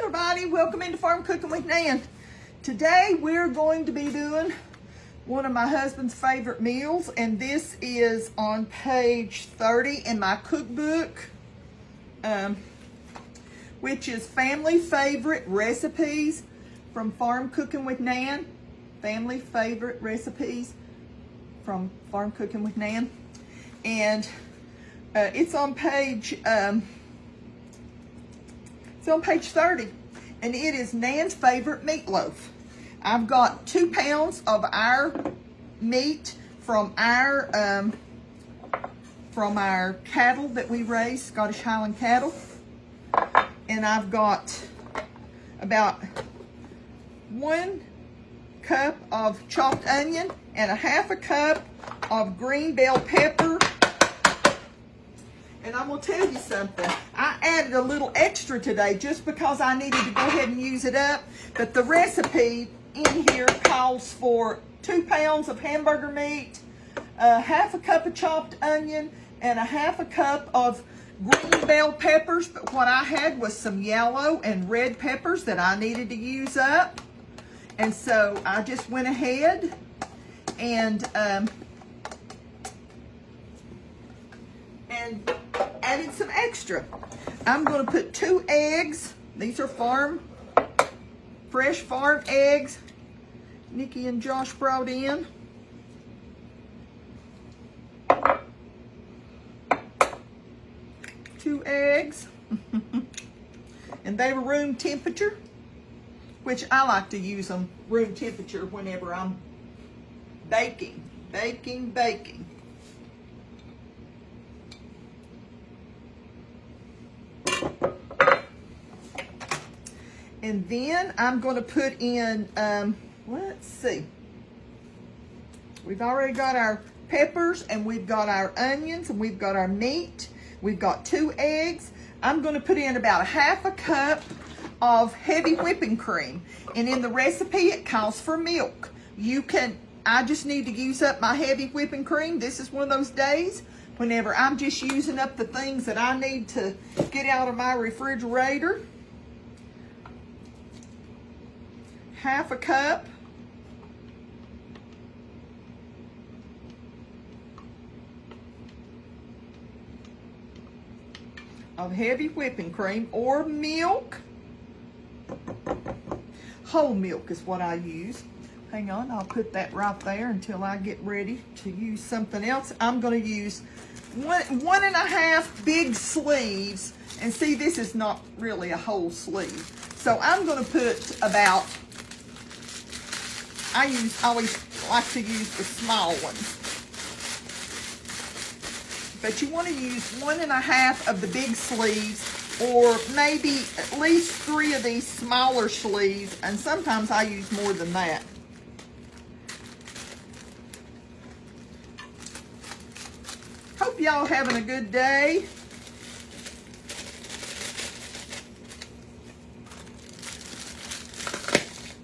everybody, welcome into Farm Cooking with Nan. Today we're going to be doing one of my husband's favorite meals, and this is on page 30 in my cookbook, which is Family Favorite Recipes from Farm Cooking with Nan. Family Favorite Recipes from Farm Cooking with Nan. And it's on page 30, and it is Nan's favorite meatloaf. I've got 2 pounds of our meat from our cattle that we raise, Scottish Highland cattle, and I've got about 1 cup of chopped onion and 1/2 cup of green bell pepper. And I'm going to tell you something. I added a little extra today just because I needed to go ahead and use it up. But the recipe in here calls for 2 pounds of hamburger meat, 1/2 cup of chopped onion, and 1/2 cup of green bell peppers. But what I had was some yellow and red peppers that I needed to use up. And so I just went ahead and added some extra. I'm going to put 2 eggs. These are fresh farm eggs Nikki and Josh brought in. Two eggs. And they were room temperature, which I like to use them room temperature whenever I'm baking. And then I'm going to put in, let's see. We've already got our peppers, and we've got our onions, and we've got our meat. We've got 2 eggs. I'm going to put in about 1/2 cup of heavy whipping cream. And in the recipe, it calls for milk. I just need to use up my heavy whipping cream. This is one of those days whenever I'm just using up the things that I need to get out of my refrigerator. 1/2 cup of heavy whipping cream or milk. Whole milk is what I use. Hang on, I'll put that right there until I get ready to use something else. I'm going to use one and a half big sleeves. And see, this is not really a whole sleeve. So I'm going to put about, I always like to use the small ones. But you want to use 1 1/2 of the big sleeves, or maybe at least 3 of these smaller sleeves, and sometimes I use more than that. Hope y'all having a good day.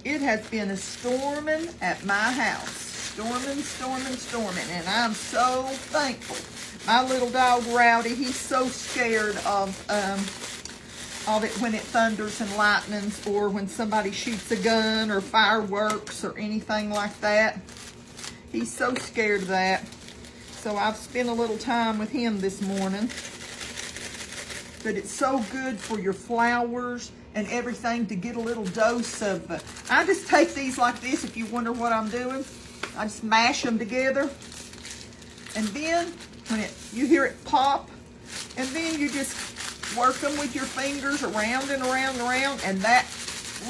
It has been a storming at my house. Storming, and I'm so thankful. My little dog Rowdy, he's so scared of it when it thunders and lightnings, or when somebody shoots a gun or fireworks or anything like that. He's so scared of that. So I've spent a little time with him this morning. But it's so good for your flowers and everything to get a little dose of. I just take these like this, if you wonder what I'm doing. I just mash them together. And then when you hear it pop, and then you just work them with your fingers around and around and around, and that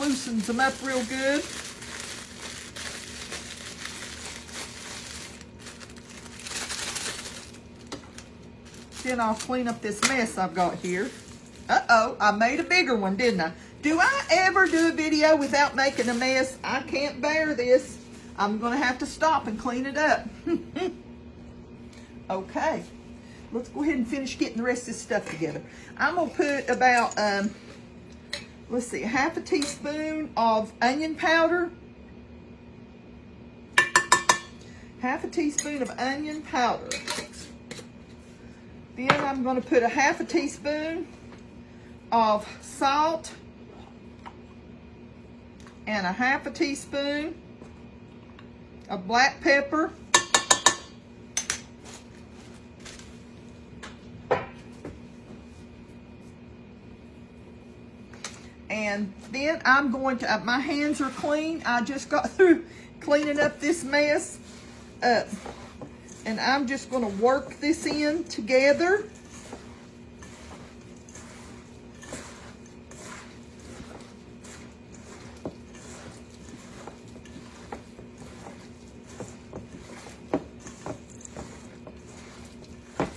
loosens them up real good. Then I'll clean up this mess I've got here. Uh-oh, I made a bigger one, didn't I? Do I ever do a video without making a mess? I can't bear this. I'm going to have to stop and clean it up. Okay, let's go ahead and finish getting the rest of this stuff together. I'm going to put about, let's see, 1/2 teaspoon of onion powder. 1/2 teaspoon of onion powder. Then I'm going to put 1/2 teaspoon of salt. and a half a teaspoon of black pepper. And then I'm going to, my hands are clean. I just got through cleaning up this mess. And I'm just going to work this in together.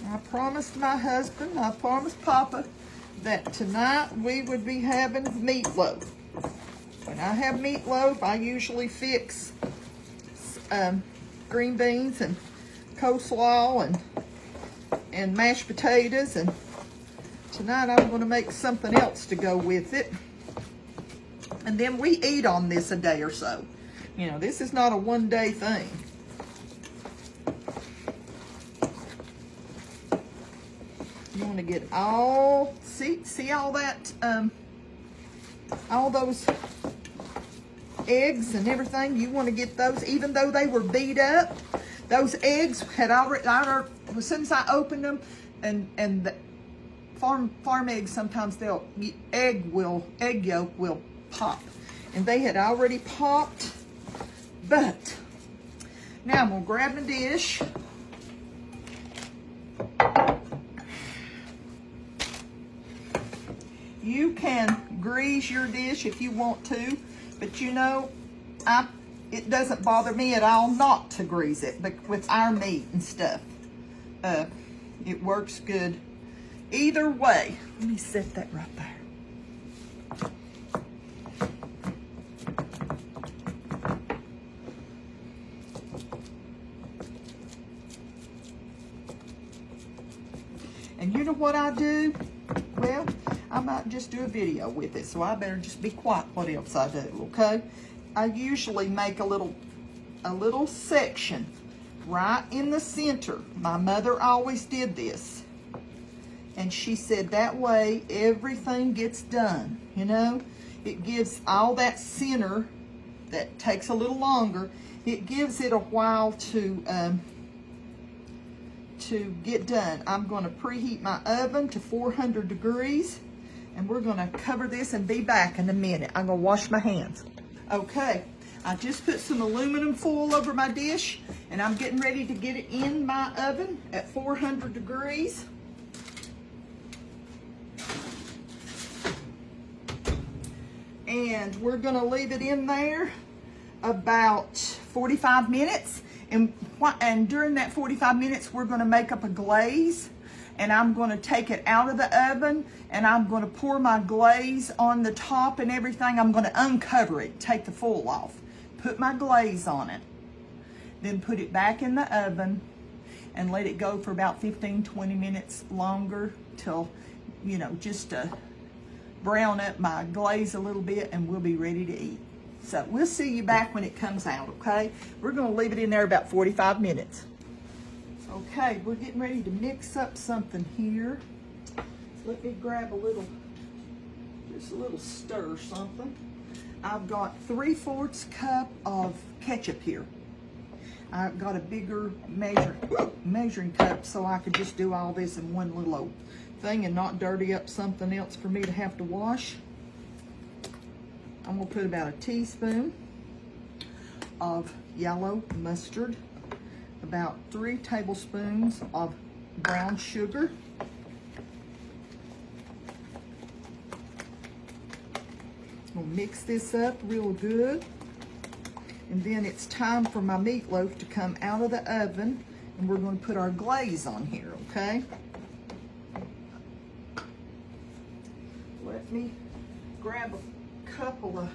I promised my husband, I promised Papa, that tonight we would be having meatloaf. When I have meatloaf, I usually fix green beans and coleslaw and mashed potatoes, and tonight I'm going to make something else to go with it. And then we eat on this a day or so. You know, this is not a one-day thing. You want to get all, see all that, all those eggs and everything. You want to get those, even though they were beat up. Those eggs had already, as soon as I opened them, and the farm eggs, sometimes egg yolk will pop, and they had already popped. But now I'm gonna grab a dish. You can grease your dish if you want to, but you know, it doesn't bother me at all not to grease it, but with our meat and stuff, it works good either way. Let me set that right there. And you know what I do? Well, I might just do a video with it, so I better just be quiet what else I do, okay? I usually make a little section right in the center. My mother always did this. And she said that way everything gets done, you know? It gives all that center that takes a little longer, it gives it a while to get done. I'm gonna preheat my oven to 400 degrees, and we're gonna cover this and be back in a minute. I'm gonna wash my hands. Okay, I just put some aluminum foil over my dish, and I'm getting ready to get it in my oven at 400 degrees. And we're gonna leave it in there about 45 minutes. And during that 45 minutes, we're gonna make up a glaze, and I'm gonna take it out of the oven, and I'm gonna pour my glaze on the top and everything. I'm gonna uncover it, take the foil off, put my glaze on it, then put it back in the oven and let it go for about 15-20 minutes longer till, you know, just to brown up my glaze a little bit, and we'll be ready to eat. So we'll see you back when it comes out, okay? We're gonna leave it in there about 45 minutes. Okay, we're getting ready to mix up something here. Let me grab just a little stir something. I've got 3/4 cup of ketchup here. I've got a bigger measuring cup so I could just do all this in one little old thing and not dirty up something else for me to have to wash. I'm gonna put about a teaspoon of yellow mustard, about 3 tablespoons of brown sugar, we'll mix this up real good, and then it's time for my meatloaf to come out of the oven, and we're going to put our glaze on here, okay? Let me grab a couple of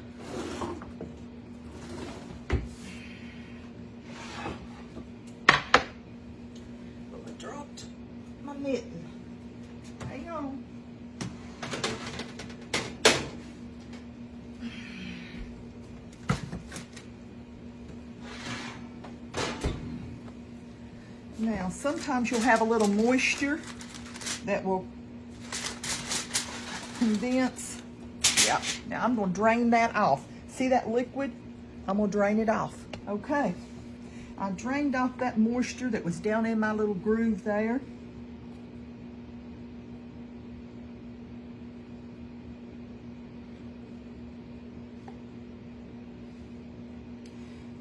I dropped my mitten. Hang on. Now, sometimes you'll have a little moisture that will condense. Yeah, now I'm going to drain that off. See that liquid? I'm gonna drain it off. Okay. I drained off that moisture that was down in my little groove there.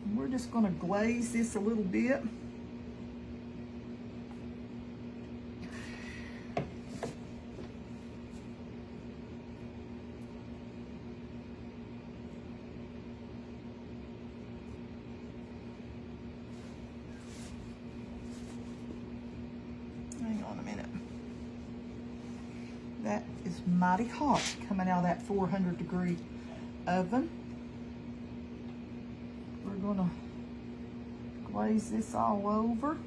And we're just gonna glaze this a little bit. Hang on a minute. That is mighty hot coming out of that 400-degree oven. We're gonna glaze this all over.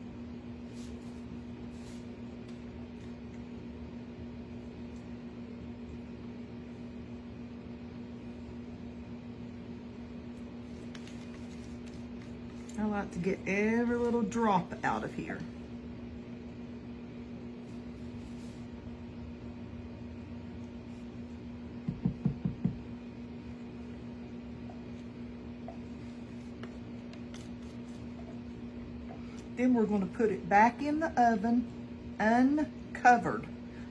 I like to get every little drop out of here. Then we're going to put it back in the oven uncovered.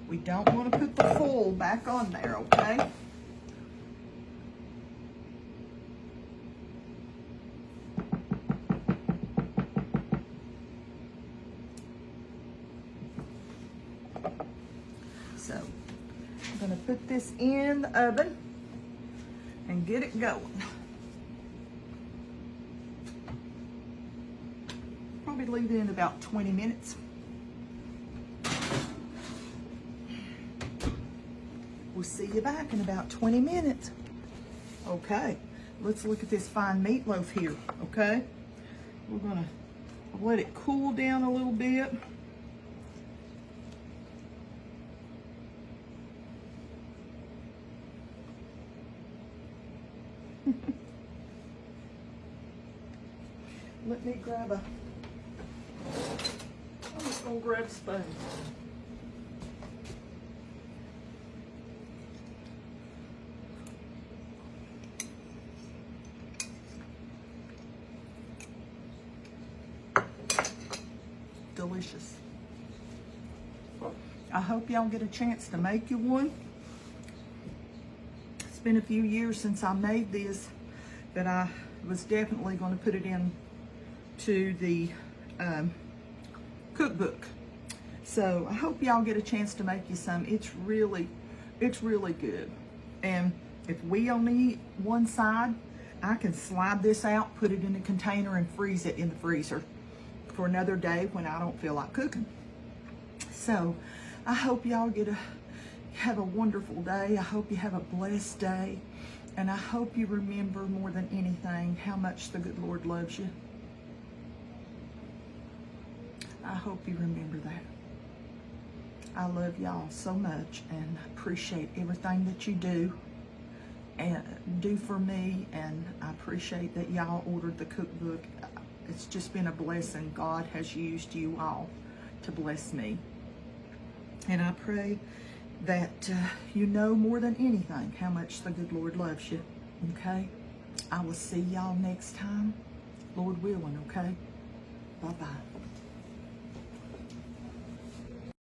We don't want to put the foil back on there, okay? So, I'm going to put this in the oven and get it going. Probably leave it in about 20 minutes. We'll see you back in about 20 minutes. Okay, let's look at this fine meatloaf here, okay? We're gonna let it cool down a little bit. Let me grab a, I'm just gonna grab a spoon. Delicious. I hope y'all get a chance to make you one. It's been a few years since I made this, but I was definitely going to put it in to the cookbook. So I hope y'all get a chance to make you some. It's really good. And if we only eat one side, I can slide this out, put it in a container, and freeze it in the freezer for another day when I don't feel like cooking. So I hope y'all have a wonderful day. I hope you have a blessed day. And I hope you remember more than anything how much the good Lord loves you. I hope you remember that. I love y'all so much and appreciate everything that you do and do for me, and I appreciate that y'all ordered the cookbook. It's just been a blessing. God has used you all to bless me. And I pray that you know more than anything how much the good Lord loves you, okay? I will see y'all next time, Lord willing, okay? Bye-bye.